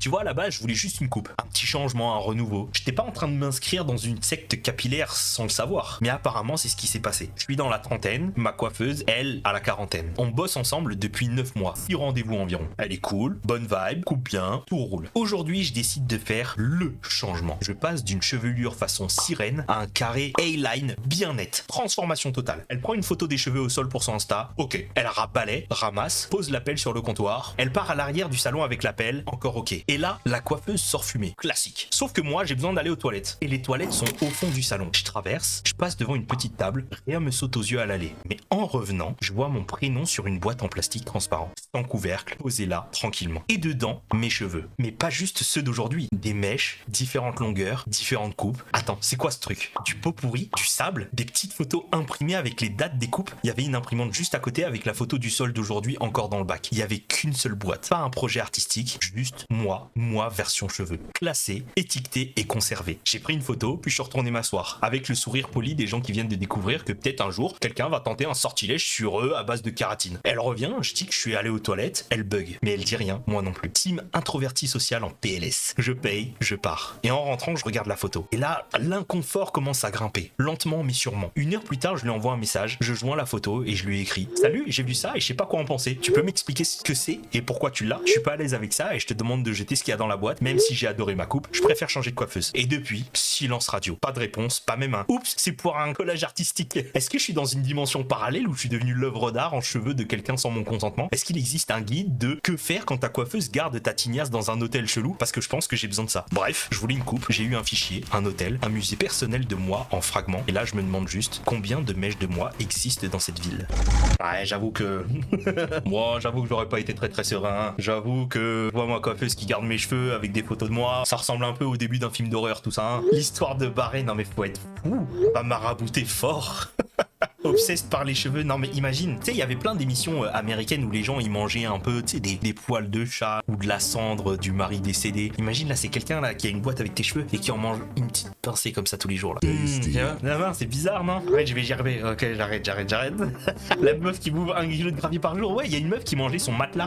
Tu vois, à la base, je voulais juste une coupe. Un petit changement, un renouveau. J'étais pas en train de m'inscrire dans une secte capillaire sans le savoir. Mais apparemment, c'est ce qui s'est passé. Je suis dans la trentaine, ma coiffeuse, elle, à la quarantaine. On bosse ensemble depuis 9 mois. 6 rendez-vous environ. Elle est cool, bonne vibe, coupe bien, tout roule. Aujourd'hui, je décide de faire le changement. Je passe d'une chevelure façon sirène à un carré A-line bien net. Transformation totale. Elle prend une photo des cheveux au sol pour son Insta. Ok. Elle balaie, ramasse, pose la pelle sur le comptoir. Elle part à l'arrière du salon avec la pelle. Encore ok. Et là, la coiffeuse sort fumer. Classique. Sauf que moi, j'ai besoin d'aller aux toilettes. Et les toilettes sont au fond du salon. Je traverse, je passe devant une petite table. Rien me saute aux yeux à l'aller. Mais en revenant, je vois mon prénom sur une boîte en plastique transparent. Sans couvercle, posé là, tranquillement. Et dedans, mes cheveux. Mais pas juste ceux d'aujourd'hui. Des mèches, différentes longueurs, différentes coupes. Attends, c'est quoi ce truc? Du pot pourri, du sable, des petites photos imprimées avec les dates des coupes. Il y avait une imprimante juste à côté avec la photo du sol d'aujourd'hui encore dans le bac. Il y avait qu'une seule boîte. Pas un projet artistique, juste moi version cheveux. Classé, étiqueté et conservé. J'ai pris une photo, puis je suis retourné m'asseoir. Avec le sourire poli des gens qui viennent de découvrir que peut-être un jour, quelqu'un va tenter un sortilège sur eux à base de kératine. Elle revient, je dis que je suis allé aux toilettes, elle bug. Mais elle dit rien, moi non plus. Team introverti social en PLS. Je paye, je pars. Et en rentrant, je regarde la photo. Et là, l'inconfort commence à grimper. Lentement mais sûrement. 1 heure plus tard, je lui envoie un message, je joins la photo et je lui écris: Salut, j'ai vu ça et je sais pas quoi en penser. Tu peux m'expliquer ce que c'est et pourquoi tu l'as? Je suis pas à l'aise avec ça et je te demande de jeter ce qu'il y a dans la boîte. Même si j'ai adoré ma coupe, je préfère changer de coiffeuse. Et depuis, silence radio. Pas de réponse, pas même un oups, c'est pour un collage artistique. Est-ce que je suis dans une dimension parallèle où je suis devenu l'œuvre d'art en cheveux de quelqu'un sans mon consentement? Est-ce qu'il existe un guide de que faire quand ta coiffeuse garde ta tignasse dans un hôtel chelou? Parce que je pense que j'ai besoin de ça. Bref, je voulais une coupe, j'ai eu un fichier, un hôtel, un musée personnel de moi en fragments. Et là, je me demande juste combien de mèches de moi existent dans cette ville. Ouais, j'avoue que... Moi, j'avoue que j'aurais pas été très serein. J'avoue que je vois ma coiffeuse qui garde mes cheveux avec des photos de moi. Ça ressemble un peu au début d'un film d'horreur, tout ça. Hein. L'histoire de Barré, non mais faut être fou. Va marabouter fort. Obsessed par les cheveux, non mais imagine, tu sais, il y avait plein d'émissions américaines où les gens ils mangeaient un peu, tu sais, des poils de chat ou de la cendre du mari décédé. Imagine là, c'est quelqu'un là qui a une boîte avec tes cheveux et qui en mange une petite pincée comme ça tous les jours là. Non, c'est bizarre, non? Ouais, je vais gerber. Ok, j'arrête. La meuf qui bouffe 1 kilo de gravier par jour. Ouais, il y a une meuf qui mangeait son matelas